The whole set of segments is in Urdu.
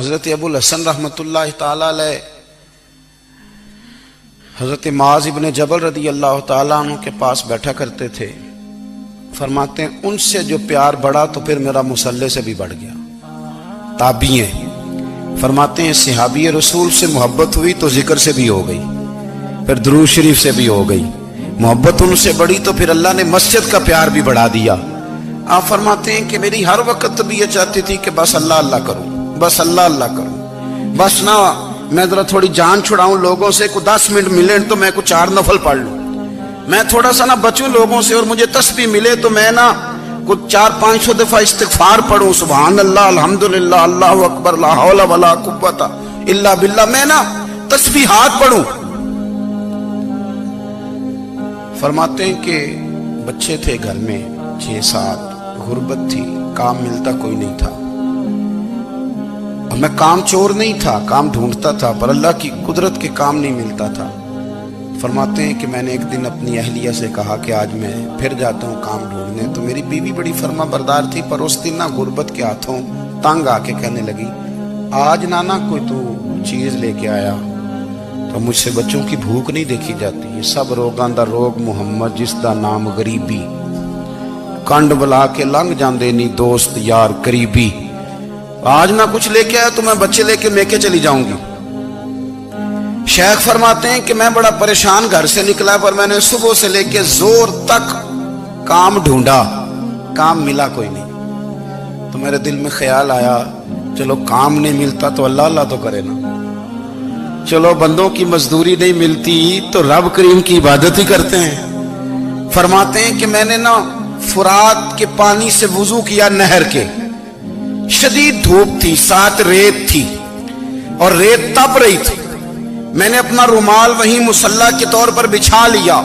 حضرت ابو الحسن رحمتullah تعالی علیہ حضرت معاذ ابن جبل رضی اللہ تعالیٰ عنہ کے پاس بیٹھا کرتے تھے. فرماتے ہیں ان سے جو پیار بڑھا تو پھر میرا مصلی سے بھی بڑھ گیا. تابعی ہیں. فرماتے ہیں صحابی رسول سے محبت ہوئی تو ذکر سے بھی ہو گئی, پھر درود شریف سے بھی ہو گئی. محبت ان سے بڑھی تو پھر اللہ نے مسجد کا پیار بھی بڑھا دیا. آپ فرماتے ہیں کہ میری ہر وقت طبیعت چاہتی تھی کہ بس اللہ اللہ کروں, بس اللہ اللہ کروں, بس نہ میں ذرا تھوڑی جان چھڑاؤں لوگوں سے, کو 10 منٹ ملے تو میں کو 4 نفل پڑھ لوں, میں تھوڑا سا نہ بچوں لوگوں سے, اور مجھے تسبیح ملے تو میں نہ کچھ 400-500 دفعہ استغفار پڑھوں, سبحان اللہ الحمدللہ اللہ اکبر لا حول ولا قوت الا باللہ, میں نہ تسبیحات پڑھوں. فرماتے ہیں کہ بچے تھے گھر میں 6-7, غربت تھی, کام ملتا کوئی نہیں تھا, اور میں کام چور نہیں تھا, کام ڈھونڈتا تھا, پر اللہ کی قدرت کے کام نہیں ملتا تھا. فرماتے ہیں کہ میں نے ایک دن اپنی اہلیہ سے کہا کہ آج میں پھر جاتا ہوں کام ڈھونڈنے. تو میری بیوی بڑی فرما بردار تھی, پر اس دن نہ غربت کے ہاتھوں تنگ آ کے کہنے لگی آج نانا کوئی تو چیز لے کے آیا, تو مجھ سے بچوں کی بھوک نہیں دیکھی جاتی. یہ سب روگاں دا روگ محمد جس دا نام غریبی, کنڈ بلا کے لنگ جاندے نہیں دوست یار قریبی. آج نہ کچھ لے کے آیا تو میں بچے لے کے میکے چلی جاؤں گی. شیخ فرماتے ہیں کہ میں بڑا پریشان گھر سے نکلا, پر میں نے صبح سے لے کے زور تک کام ڈھونڈا, کام ملا کوئی نہیں. تو میرے دل میں خیال آیا چلو کام نہیں ملتا تو اللہ اللہ تو کرے نا, چلو بندوں کی مزدوری نہیں ملتی تو رب کریم کی عبادت ہی کرتے ہیں. فرماتے ہیں کہ میں نے نا فرات کے پانی سے وضو کیا نہر کے, شدید دھوپ تھی, ساتھ ریت تھی اور ریت تپ رہی تھی. میں نے اپنا رومال وہیں مصلی کے طور پر بچھا لیا,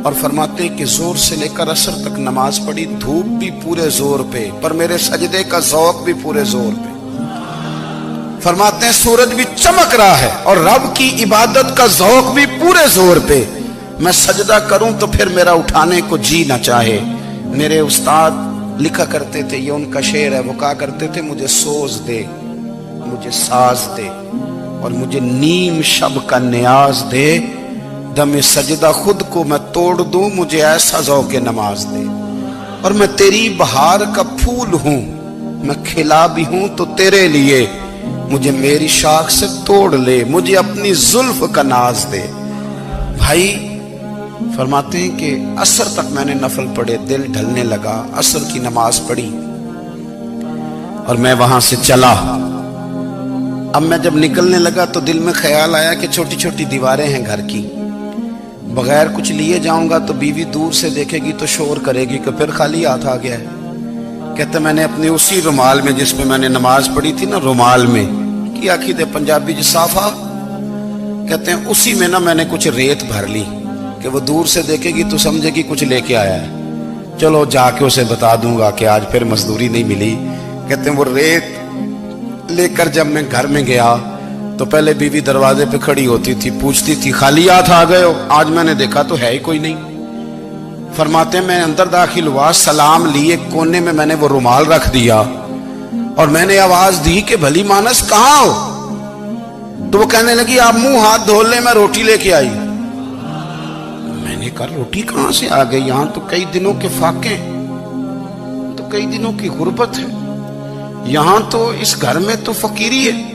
اور فرماتے ہیں کہ زور سے لے کر عصر تک نماز پڑھی. دھوپ بھی پورے زور پہ, پر میرے سجدے کا ذوق بھی پورے زور پہ. فرماتے ہیں سورج بھی چمک رہا ہے اور رب کی عبادت کا ذوق بھی پورے زور پہ. میں سجدہ کروں تو پھر میرا اٹھانے کو جی نہ چاہے. میرے استاد لکھا کرتے تھے, یہ ان کا شعر ہے, وہ کہا کرتے تھے مجھے سوز دے, مجھے ساز دے, اور مجھے نیم شب کا نیاز دے, دم سجدہ خود کو میں توڑ دوں, مجھے ایسا ذوق نماز دے. اور میں تیری بہار کا پھول ہوں, میں کھلا بھی ہوں تو تیرے لیے, مجھے میری شاخ سے توڑ لے, مجھے اپنی زلف کا ناز دے. بھائی فرماتے ہیں کہ عصر تک میں نے نفل پڑھے, دل ڈھلنے لگا, عصر کی نماز پڑھی اور میں وہاں سے چلا. اب میں جب نکلنے لگا تو دل میں خیال آیا کہ چھوٹی چھوٹی دیواریں ہیں گھر کی, بغیر کچھ لیے جاؤں گا تو بیوی دور سے دیکھے گی تو شور کرے گی کہ پھر خالی ہاتھ آ گیا ہے. کہتے میں نے اپنی اسی رومال میں جس میں میں نے نماز پڑھی تھی نا, رومال میں کی آخی دے پنجابی جسافہ کہتے ہیں, اسی میں نا میں نے کچھ ریت بھر لی کہ وہ دور سے دیکھے گی تو سمجھے گی کچھ لے کے آیا ہے, چلو جا کے اسے بتا دوں گا کہ آج پھر مزدوری نہیں ملی. کہتے ہیں وہ ریت لے کر جب میں گھر میں گیا تو پہلے بیوی دروازے پہ کھڑی ہوتی تھی, پوچھتی تھی خالی ہاتھ آ گئے ہو؟ آج میں نے دیکھا تو ہے ہی کوئی نہیں. فرماتے ہیں میں اندر داخل ہوا, سلام لیے, کونے میں میں نے وہ رومال رکھ دیا اور میں نے آواز دی کہ بھلی مانس کہاں ہو؟ تو وہ کہنے لگی آپ منہ ہاتھ دھو لیں, میں روٹی لے کے آئی. میں نے کہا روٹی کہاں سے آ گئی؟ یہاں تو کئی دنوں کے فاقے ہیں, تو کئی دنوں کی غربت ہے, یہاں تو اس گھر میں تو فقیری ہے.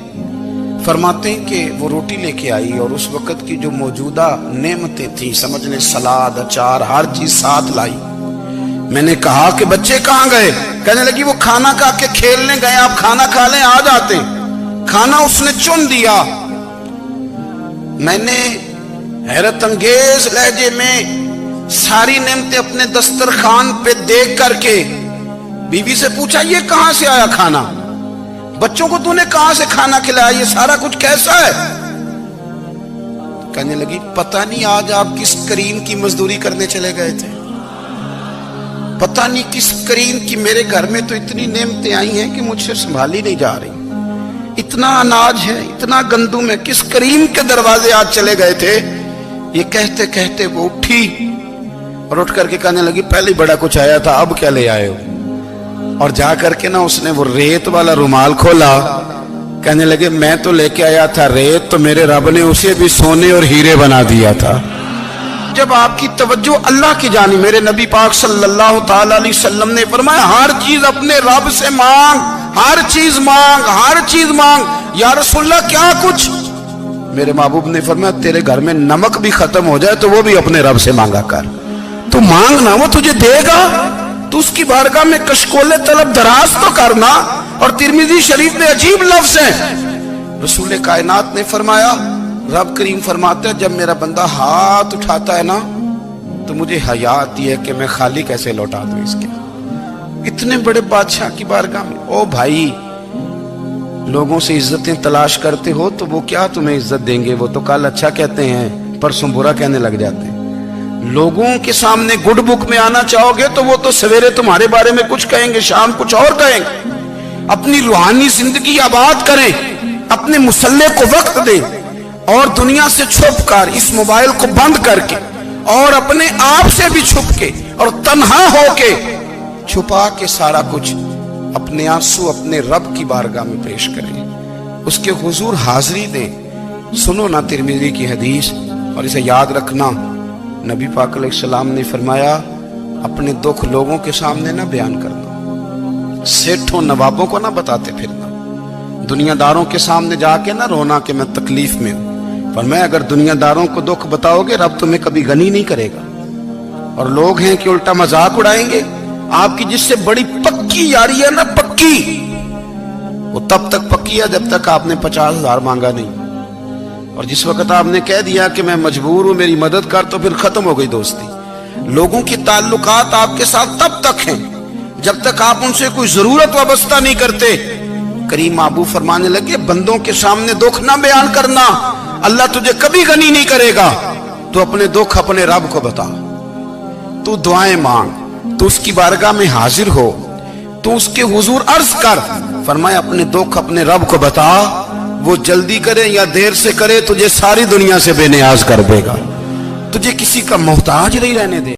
فرماتے ہیں کہ وہ روٹی لے کے آئی اور اس وقت کی جو موجودہ نعمتیں تھیں, سمجھ لیں سلاد اچار ہر چیز ساتھ لائی. میں نے کہا کہ بچے کہاں گئے؟ کہنے لگی وہ کھانا کھا کے کھیلنے گئے, آپ کھانا کھا لیں آ جاتے. کھانا اس نے چن دیا. میں نے حیرت انگیز لہجے میں ساری نعمتیں اپنے دسترخوان پہ دیکھ کر کے بیوی سے پوچھا یہ کہاں سے آیا کھانا؟ بچوں کو تو نے کہاں سے کھانا کھلایا؟ یہ سارا کچھ کیسا ہے؟ کہنے لگی پتہ نہیں آج آپ کس کریم کی مزدوری کرنے چلے گئے تھے, پتہ نہیں کس کریم کی. میرے گھر میں تو اتنی نعمتیں آئی ہیں کہ مجھ سے سنبھالی نہیں جا رہی, اتنا اناج ہے, اتنا گندم ہے, کس کریم کے دروازے آج چلے گئے تھے؟ یہ کہتے کہتے وہ اٹھی اور اٹھ کر کے کہنے لگی پہلے بڑا کچھ آیا تھا, اب کیا لے آئے ہو؟ اور جا کر کے نا اس نے وہ ریت والا رومال کھولا. کہنے لگے میں تو لے کے آیا تھا ریت, تو میرے رب نے اسے بھی سونے اور ہیرے بنا دیا تھا. جب آپ کی توجہ اللہ کی جانب, میرے نبی پاک صلی اللہ تعالی علیہ وسلم نے فرمایا ہر چیز اپنے رب سے مانگ, ہر چیز مانگ, ہر چیز مانگ. یا رسول اللہ کیا کچھ؟ میرے محبوب نے فرمایا تیرے گھر میں نمک بھی ختم ہو جائے تو وہ بھی اپنے رب سے مانگا کر. تو مانگنا, وہ تجھے دے گا, تو اس کی بارگاہ میں کشکول طلب دراز تو کرنا. اور ترمذی شریف میں عجیب لفظ ہے, رسول کائنات نے فرمایا, رب کریم فرماتا ہے جب میرا بندہ ہاتھ اٹھاتا ہے نا تو مجھے حیا آتی ہے کہ میں خالی کیسے لوٹا دوں اس کے. اتنے بڑے بادشاہ کی بارگاہ میں. او بھائی, لوگوں سے عزتیں تلاش کرتے ہو تو وہ کیا تمہیں عزت دیں گے؟ وہ تو کل اچھا کہتے ہیں پرسوں برا کہنے لگ جاتے ہیں. لوگوں کے سامنے گڈ بک میں آنا چاہو گے تو وہ تو سویرے تمہارے بارے میں کچھ کہیں گے, شام کچھ اور کہیں گے. اپنی روحانی زندگی آباد کریں, اپنے مسلح کو وقت دیں, اور دنیا سے چھپ کر اس موبائل کو بند کر کے اور اپنے آپ سے بھی چھپ کے اور تنہا ہو کے چھپا کے سارا کچھ اپنے آنسو اپنے رب کی بارگاہ میں پیش کریں, اس کے حضور حاضری دیں. سنو نا ترمذی کی حدیث, اور اسے یاد رکھنا. نبی پاک علیہ السلام نے فرمایا اپنے دکھ لوگوں کے سامنے نہ بیان کرنا, سیٹھوں نوابوں کو نہ بتاتے پھرنا, دنیا داروں کے سامنے جا کے نہ رونا کہ میں تکلیف میں ہوں. فرمایا اگر دنیا داروں کو دکھ بتاؤ گے رب تمہیں کبھی غنی نہیں کرے گا. اور لوگ ہیں کہ الٹا مذاق اڑائیں گے. آپ کی جس سے بڑی پکی یاری ہے نا, پکی, وہ تب تک پکی ہے جب تک آپ نے 50,000 مانگا نہیں. اور جس وقت آپ نے کہہ دیا کہ میں مجبور ہوں میری مدد کر, تو پھر ختم ہو گئی دوستی. لوگوں کی تعلقات آپ کے ساتھ تب تک ہیں جب تک آپ ان سے کوئی ضرورت وابستہ نہیں کرتے. کریم محبوب فرمانے لگے بندوں کے سامنے دکھ نہ بیان کرنا, اللہ تجھے کبھی غنی نہیں کرے گا. تو اپنے دکھ اپنے رب کو بتا, تو دعائیں مانگ, تو اس کی بارگاہ میں حاضر ہو, تو اس کے حضور عرض کر. فرمایا اپنے دکھ اپنے رب کو بتا, وہ جلدی کرے یا دیر سے کرے تجھے ساری دنیا سے بے نیاز کر دے گا, تجھے کسی کا محتاج نہیں رہنے دے.